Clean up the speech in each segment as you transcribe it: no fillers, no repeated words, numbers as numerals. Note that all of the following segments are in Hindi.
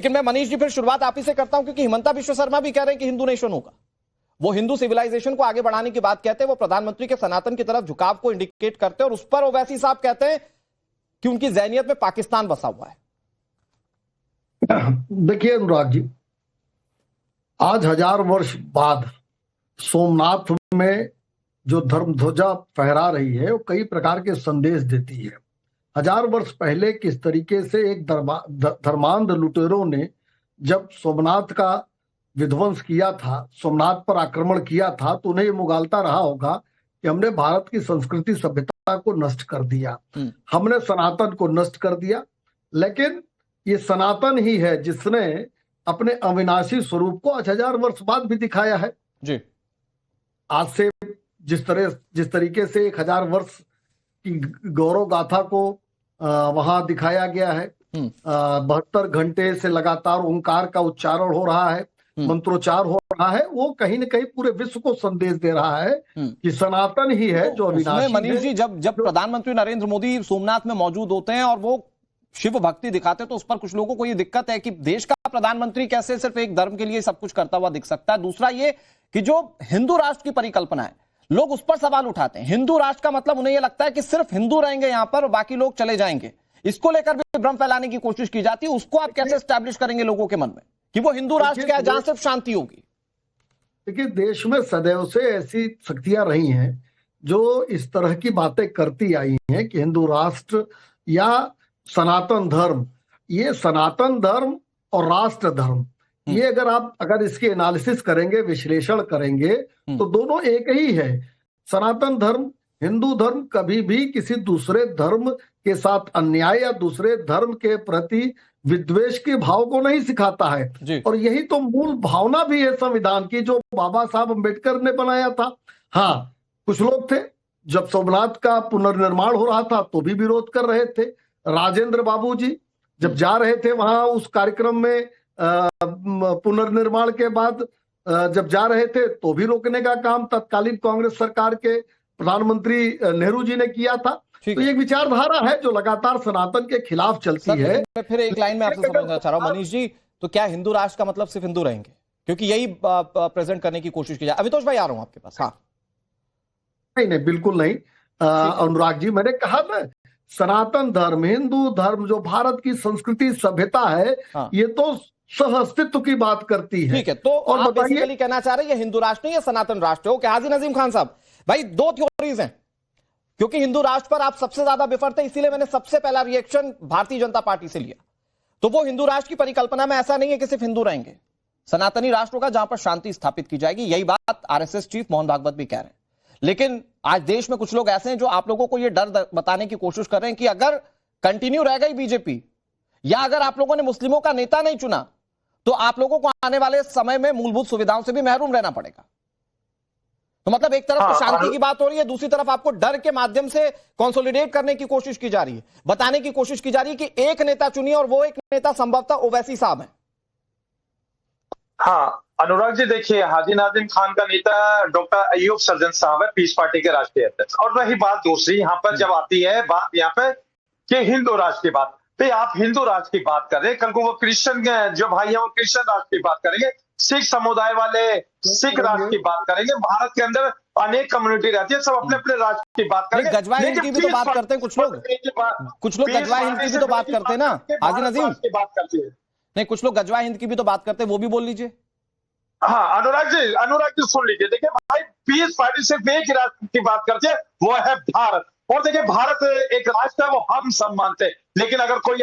लेकिन मैं मनीष जी फिर शुरुआत आप ही से करता हूं, क्योंकि हिमंता विश्व शर्मा भी कह रहे हैं कि हिंदू नेशन होगा। वो हिंदू सिविलाइजेशन को आगे बढ़ाने की बात कहते हैं, वो प्रधानमंत्री के सनातन की तरफ झुकाव को इंडिकेट करते हैं, और उस पर ओवैसी साहब कहते हैं कि उनकी ज़हनियत में पाकिस्तान बसा हुआ है। देखिए अनुराग जी, आज 1000 वर्ष बाद सोमनाथ में जो धर्म ध्वजा फहरा रही है वो कई प्रकार के संदेश देती है। 1000 वर्ष पहले किस तरीके से एक धर्मांध लुटेरों ने जब सोमनाथ का विध्वंस किया था, सोमनाथ पर आक्रमण किया था, तो उन्हें ये मुगालता रहा होगा कि हमने भारत की संस्कृति सभ्यता को नष्ट कर दिया, हमने सनातन को नष्ट कर दिया। लेकिन ये सनातन ही है जिसने अपने अविनाशी स्वरूप को 1000 वर्ष बाद भी दिखाया है जी। आज से जिस तरीके से 1000 वर्ष की गौरव गाथा को वहां दिखाया गया है, 72 घंटे से लगातार ओंकार का उच्चारण हो रहा है, मंत्रोच्चार हो रहा है, वो कहीं न कहीं पूरे विश्व को संदेश दे रहा है कि सनातन ही है जो अविनाशी है। मनीष जी, जब प्रधानमंत्री नरेंद्र मोदी सोमनाथ में मौजूद होते हैं और वो शिव भक्ति दिखाते हैं, तो उस पर कुछ लोगों को ये दिक्कत है कि देश का प्रधानमंत्री कैसे सिर्फ एक धर्म के लिए सब कुछ करता हुआ दिख सकता है। दूसरा ये कि जो हिंदू राष्ट्र की परिकल्पना है, लोग उस पर सवाल उठाते हैं। हिंदू राष्ट्र का मतलब उन्हें यह लगता है कि सिर्फ हिंदू रहेंगे यहां पर और बाकी लोग चले जाएंगे। इसको लेकर भी भ्रम फैलाने की कोशिश की जाती है। उसको आप कैसे एस्टैब्लिश करेंगे लोगों के मन में कि वो हिंदू राष्ट्र क्या है जहां सिर्फ शांति होगी? देखिए, देश में सदैव से ऐसी शक्तियां रही हैं जो इस तरह की बातें करती आई हैं कि हिंदू राष्ट्र या सनातन धर्म, ये सनातन धर्म और राष्ट्र धर्म, ये अगर इसकी एनालिसिस करेंगे, विश्लेषण करेंगे, तो दोनों एक ही है। सनातन धर्म, हिंदू धर्म कभी भी किसी दूसरे धर्म के साथ अन्याय या दूसरे धर्म के प्रति विद्वेष के भाव को नहीं सिखाता है, और यही तो मूल भावना भी है संविधान की, जो बाबा साहब अम्बेडकर ने बनाया था। हाँ, कुछ लोग थे जब सोमनाथ का पुनर्निर्माण हो रहा था तो भी विरोध कर रहे थे। राजेंद्र बाबू जी जब जा रहे थे वहां उस कार्यक्रम में, पुनर्निर्माण के बाद जब जा रहे थे तो भी रोकने का काम तत्कालीन कांग्रेस सरकार के प्रधानमंत्री नेहरू जी ने किया था। तो ये विचारधारा है जो लगातार सनातन के खिलाफ चलती है। मैं फिर एक लाइन में आपसे समझना चाह रहा हूं मनीष जी, तो क्या हिंदू राष्ट्र का मतलब सिर्फ हिंदू रहेंगे? क्योंकि यही प्रेजेंट करने की कोशिश की जाए। अमितोष भाई, आ रहा हूं आपके पास। हाँ, नहीं, बिल्कुल नहीं। अनुराग जी, मैंने कहा ना, सनातन धर्म, हिंदू धर्म जो भारत की संस्कृति सभ्यता है, ये तो सह अस्तित्व की बात करती है। ठीक है, तो और आप बेसिकली कहना चाह रहे हैं ये हिंदू राष्ट्र नहीं, ये सनातन राष्ट्र है। ओके, हाजी नजीम खान साहब, भाई दो थ्योरीज हैं, क्योंकि हिंदू राष्ट्र पर आप सबसे ज्यादा विफर थे, इसीलिए मैंने सबसे पहला रिएक्शन भारतीय जनता पार्टी से लिया। तो वो हिंदू राष्ट्र की परिकल्पना में ऐसा नहीं है कि सिर्फ हिंदू रहेंगे, सनातनी राष्ट्र होगा जहां पर शांति स्थापित की जाएगी। यही बात आरएसएस चीफ मोहन भागवत भी कह रहे हैं। लेकिन आज देश में कुछ लोग ऐसे हैं जो आप लोगों को यह डर बताने की कोशिश कर रहे हैं कि अगर कंटिन्यू रह गई बीजेपी, या अगर आप लोगों ने मुस्लिमों का नेता नहीं चुना, तो आप लोगों को आने वाले समय में मूलभूत सुविधाओं से भी महरूम रहना पड़ेगा। तो मतलब एक तरफ तो शांति की बात हो रही है, दूसरी तरफ आपको डर के माध्यम से कंसोलिडेट करने की कोशिश की जा रही है, बताने की कोशिश की जा रही है कि एक नेता चुनिए और वो एक नेता संभवतः ओवैसी साहब है। हाँ अनुराग जी, देखिए, हाजी नाजिम खान का नेता डॉक्टर अयूब सर्जन साहब है, पीस पार्टी के राष्ट्रीय अध्यक्ष। और रही बात दूसरी, यहाँ पर जब आती है बात यहाँ पे कि हिंदू राष्ट्र की बात, तो आप हिंदू राष्ट्र की बात कर रहे हैं, कल को वो क्रिश्चियन जो भाई है वो क्रिश्चियन राष्ट्र की बात करेंगे, सिख समुदाय वाले सिख राष्ट्र की बात करेंगे। भारत के अंदर अनेक कम्युनिटी रहती है, सब अपने अपने राष्ट्र की बात करेंगे। गजवा हिंद की भी तो बात करते हैं कुछ लोग गजवा हिंद की भी तो बात करते हैं ना हाजी नजीम की बात करते हैं। नहीं, कुछ लोग गजवा हिंद की भी तो बात करते हैं, वो भी बोल लीजिए। हाँ अनुराग जी सुन लीजिए। देखिए भाई, पीस पार्टी सिर्फ एक राष्ट्र की बात करती है, वो है भारत। और देखिए, भारत एक राष्ट्र है, वो हम सब मानते हैं। लेकिन अगर कोई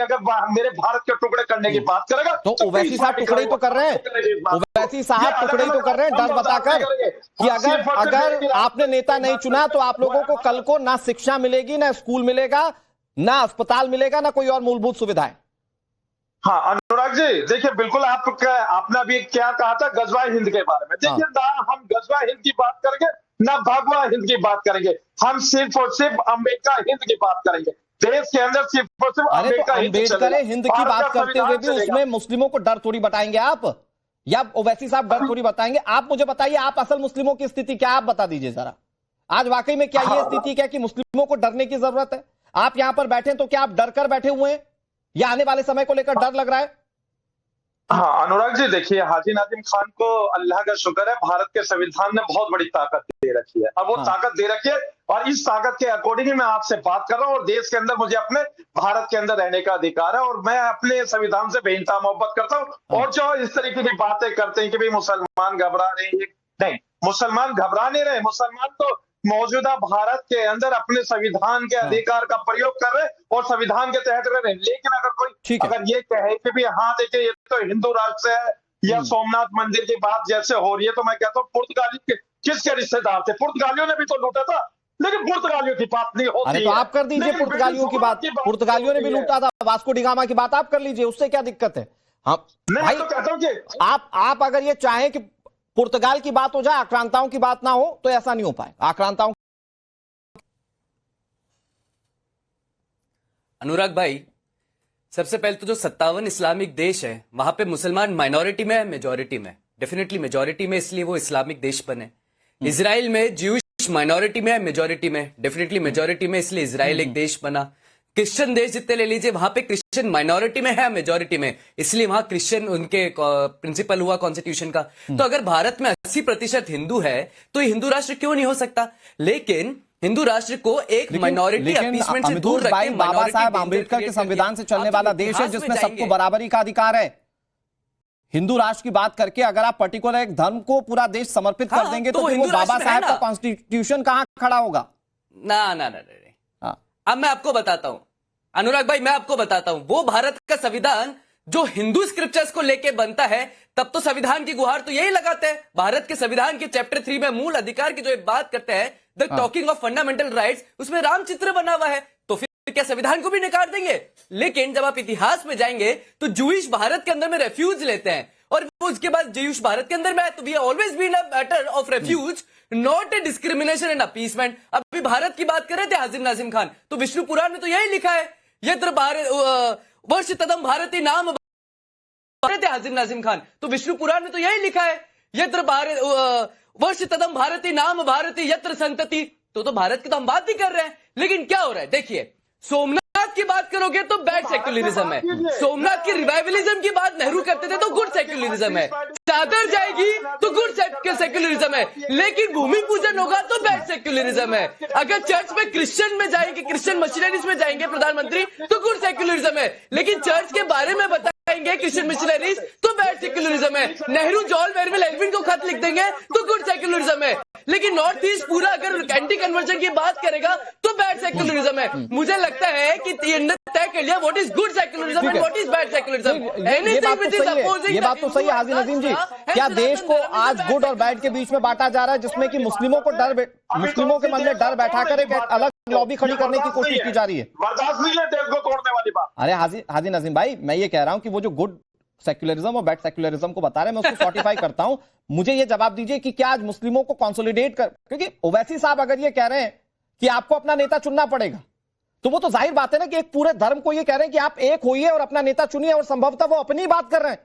मेरे भारत के टुकड़े करने की बात करेगा तो ओवैसी साहब टुकड़े तो कर रहे हैं, ओवैसी साहब टुकड़े तो कर रहे हैं, डर बताकर कि अगर आपने नेता नहीं चुना तो आप लोगों को कल को ना शिक्षा मिलेगी, ना स्कूल मिलेगा, ना अस्पताल मिलेगा, ना कोई और मूलभूत सुविधाएं। हाँ अनुराग जी, देखिए बिल्कुल आपने अभी क्या कहा था गजवा हिंद के बारे में। देखिए ना, हम गजवा हिंद की बात करेंगे ना भगवा हिंद की बात करेंगे, हम सिर्फ और सिर्फ अम्बेडकर हिंद की बात करेंगे। देश के अंदर सिर्फ और सिर्फ अम्बेडकर हिंद की बात करते हुए भी उसमें मुस्लिमों को डर थोड़ी बताएंगे आप, या ओवैसी साहब डर थोड़ी बताएंगे? आप मुझे बताइए, आप असल मुस्लिमों की स्थिति क्या, आप बता दीजिए जरा। आज वाकई में क्या ये स्थिति क्या कि मुस्लिमों को डरने की जरूरत है? आप यहां पर बैठे तो क्या आप डर कर बैठे हुए हैं, या आने वाले समय को लेकर डर लग रहा है? हाँ अनुराग जी देखिए, हाजी नाजिम खान को अल्लाह का शुक्र है, भारत के संविधान ने बहुत बड़ी ताकत दे रखी है। अब वो ताकत दे रखी है और इस ताकत के अकॉर्डिंग ही मैं आपसे बात कर रहा हूँ, और देश के अंदर मुझे अपने भारत के अंदर रहने का अधिकार है और मैं अपने संविधान से बेइंतहा मोहब्बत करता हूँ। और जो इस तरीके की बातें करते हैं कि भाई मुसलमान घबरा रहे हैं, नहीं, मुसलमान घबरा नहीं रहे। मुसलमान तो मौजूदा भारत के अंदर अपने संविधान के अधिकार का प्रयोग कर रहे और संविधान के तहत रह रहे हैं। लेकिन अगर कोई अगर ये कहे कि भी हाँ देखिए ये तो हिंदू राष्ट्र है या सोमनाथ मंदिर की बात जैसे हो रही है, तो मैं कहता हूँ पुर्तगाली किसके रिश्तेदार थे? पुर्तगालियों ने भी तो लूटा था, लेकिन पुर्तगालियों की बात नहीं होती। अरे तो आप कर दीजिए पुर्तगालियों की बात, पुर्तगालियों ने भी लूटा था, वास्को डी गामा की बात आप कर लीजिए, उससे क्या दिक्कत है? हाँ भाई, तो कहता हूँ कि आप अगर ये चाहें कि पुर्तगाल की बात हो जाए, आक्रांताओं की बात ना हो, तो ऐसा नहीं हो पाए। आक्रांताओं अनुराग भाई, सबसे पहले तो जो 57 इस्लामिक देश है वहां पे मुसलमान माइनॉरिटी में है, मेजॉरिटी में? डेफिनेटली मेजॉरिटी में, इसलिए वो इस्लामिक देश बने। इजराइल में ज्यूइश माइनॉरिटी में है, मेजॉरिटी में? डेफिनेटली मेजॉरिटी में, इसलिए इजराइल एक देश बना। क्रिश्चियन देश जितने ले लीजिए, वहां पे क्रिश्चियन माइनॉरिटी में है, मेजॉरिटी में, इसलिए वहां क्रिश्चियन उनके प्रिंसिपल हुआ कॉन्स्टिट्यूशन का। तो अगर भारत में 80% हिंदू है तो हिंदू राष्ट्र क्यों नहीं हो सकता? लेकिन हिंदू राष्ट्र को एक माइनॉरिटी अपीसमेंट से दूर रख के बाबा साहब आंबेडकर के संविधान से चलने वाला देश है जिसमें सबको बराबरी का अधिकार है। हिंदू राष्ट्र की बात करके अगर आप पर्टिकुलर एक धर्म को पूरा देश समर्पित कर देंगे तो वो बाबा साहब का कॉन्स्टिट्यूशन कहां खड़ा होगा? ना। अब मैं आपको बताता हूं अनुराग भाई, मैं आपको बताता हूं, वो भारत का संविधान जो हिंदू स्क्रिप्चर्स को लेके बनता है, तब तो संविधान की गुहार तो यही लगाते हैं। भारत के संविधान के चैप्टर 3 में मूल अधिकार की जो बात करते हैं, the talking of fundamental rights, उसमें राम चित्र बना हुआ है। तो फिर क्या संविधान को भी नकार देंगे? लेकिन जब आप इतिहास में जाएंगे तो जूइश भारत के अंदर में रेफ्यूज लेते हैं और उसके बाद जूइश भारत के अंदर में है, तो we have always been a matter of refuge, not a discrimination and appeasement. अभी भारत की बात कर रहे थे हाजी नाजिम खान, तो विष्णु पुराण में तो यही लिखा है, यत्र भारत वर्ष तदम भारती नाम भारत है। हाजिर नाजिम खान, तो विष्णु पुराण में तो यही लिखा है, यत्र भारत वर्ष तदम भारती नाम भारती यत्र संतति। तो भारत की तो हम बात ही कर रहे हैं, लेकिन क्या हो रहा है देखिए, सोमनाथ की बात करोगे तो बैड सेक्युलरिज्म है, सोमनाथ की रिवाइवलिज्म की बात नेहरू करते थे तो गुड सेक्युलरिज्म है, चादर जाएगी तो गुड सेक्युलरिज्म है, लेकिन भूमि पूजन होगा तो बैड सेक्युलरिज्म है। अगर चर्च में क्रिश्चियन में जाएंगे, क्रिश्चियन मशीनरीज में जाएंगे प्रधानमंत्री, तो गुड सेक्युलरिज्म है, लेकिन चर्च के बारे में बताएंगे क्रिश्चियन मिशनरीज तो बैड सेक्युलरिज्म है। नेहरू जॉन वेरविल एल्विन को खत लिख देंगे तो गुड सेक्युलरिज्म है, लेकिन नॉर्थ ईस्ट पूरा अगर एंटी कन्वर्जन की बात करेगा तो बैड सेक्युलरिज्म है। मुझे लगता है कि तय कर लिया what is good secularism and what is bad secularism. Anything which is opposing, ये बात तो सही है हाजी नजीम जी। क्या देश को आज गुड और बैड के बीच में बांटा जा रहा है, जिसमें कि मुस्लिमों को मुस्लिमों के मन में डर बैठाकर एक अलग लॉबी खड़ी करने की कोशिश की जा रही है? बर्दाश्त नहीं है देश को तोड़ने वाली बात। अरे हाजी नजीम भाई, मैं ये कह रहा हूं कि वो जो गुड सेक्युलरिज्म और बैड सेक्युलरिज्म को बता रहे हैं, मैं उसको सॉर्टिफाई करता हूं। मुझे ये जवाब दीजिए कि क्या आज मुस्लिमों को कंसोलिडेट कर, क्योंकि ओवैसी साहब अगर ये कह रहे हैं कि आपको अपना नेता चुनना पड़ेगा, तो वो तो जाहिर बात है ना कि एक पूरे धर्म को ये कह रहे हैं कि आप एक होइए और अपना नेता चुनिए, और संभवतः वो अपनी बात कर रहे हैं,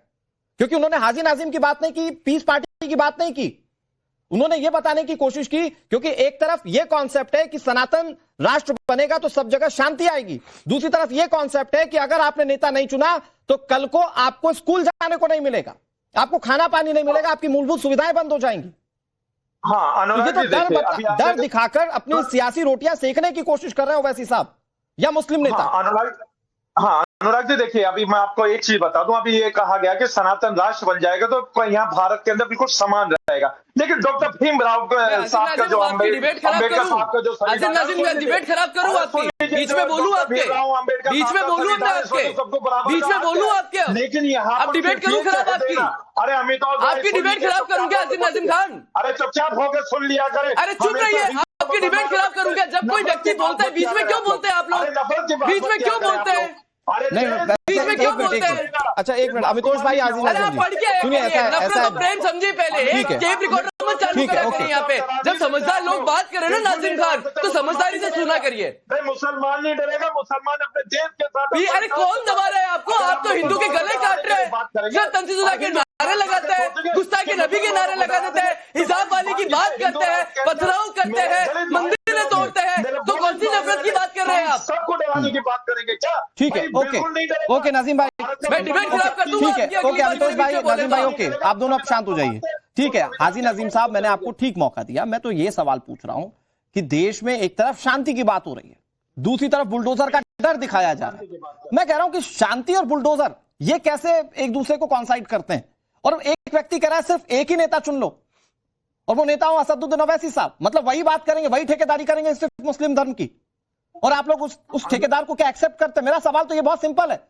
क्योंकि उन्होंने हाजी नाजिम की बात नहीं की, पीस पार्टी की बात नहीं की। उन्होंने ये बताने की कोशिश की, क्योंकि एक तरफ ये कॉन्सेप्ट है कि सनातन राष्ट्र बनेगा तो सब जगह शांति आएगी, दूसरी तरफ ये कॉन्सेप्ट है कि अगर आपने नेता नहीं चुना तो कल को आपको स्कूल जाने को नहीं मिलेगा, आपको खाना पानी नहीं मिलेगा, आपकी मूलभूत सुविधाएं बंद हो जाएंगी। हाँ, तो डर दिखाकर अपनी सियासी रोटियां सेकने की कोशिश कर रहे हो वैसी साहब या मुस्लिम नेता। अनुराग जी देखिए, अभी मैं आपको एक चीज बता दूं, अभी ये कहा गया कि सनातन राष्ट्र बन जाएगा तो यहाँ भारत के अंदर बिल्कुल समान रहेगा, लेकिन डॉक्टर भीमराव साहब का जो अम्बेडकर साहब का जो डिबेट खराब करूं आपकी, बीच में बोलूं आपके, लेकिन यहाँ आप डिबेट करूं खराब आपकी? अरे अमिताभ आपकी डिबेट खराब करूंगा हाजी नाजिम खान? अरे चुपचाप होकर सुन लिया करे। अरे चुप रहिए, आपकी डिबेट खराब करूंगा? जब कोई व्यक्ति बोलता है बीच में क्यों बोलते हैं आप लोग? बीच में क्यों बोलते हैं? नहीं, बीच में क्यों बोलते हैं? अच्छा एक मिनट, अमितोष भाई हाजी नाजिम जी सुनिए, ऐसा प्रेम समझिए पहले, टेप रिकॉर्डर मत चालू करा करिए यहाँ पे। जब समझदार लोग बात करें ना नाजिम खान, तो समझदारी से सुना करिए। मुसलमान नहीं डरेगा, मुसलमान अपने देश के साथ। अरे कौन दबा रहा है आपको? आप तो हिंदू के गले काट रहे हैं, तंजीजुल्लाह के नारे लगाते हैं, गुस्ताखी नबी के नारे लगा देते हैं, हिजाब वाली की बात करते हैं, पथराव करते हैं, मंदिरें तोड़ते हैं, तो कौन सी नफरत की बात कर रहे हैं आप? सबको डराने की बात करेंगे। क्या? ठीक है, भाई ओके बिल्कुल नहीं डरेगा। ओके नजीम भाई, मैं डिबेट खिलाफ कर दूंगा। ठीक है, आपकी अगली ओके बार अमितोष मेरे भाई, बीच में नजीम भाई, बोलेगा। ओके आप दोनों अब शांत हो जाइए। ठीक है हाजी नजीम साहब, मैंने आपको ठीक मौका दिया। मैं तो ये सवाल पूछ रहा हूं कि देश में एक तरफ शांति की बात हो रही है, दूसरी तरफ बुलडोजर का डर दिखाया जा रहा है। मैं कह रहा हूं कि शांति और बुलडोजर ये कैसे एक दूसरे को कॉन्साइड करते हैं? और एक व्यक्ति कह रहा है सिर्फ एक ही नेता चुन लो, और वो नेता हूं असदुद्दीन ओवैसी साहब, मतलब वही बात करेंगे, वही ठेकेदारी करेंगे सिर्फ मुस्लिम धर्म की, और आप लोग उस ठेकेदार को क्या एक्सेप्ट करते हैं? मेरा सवाल तो ये बहुत सिंपल है।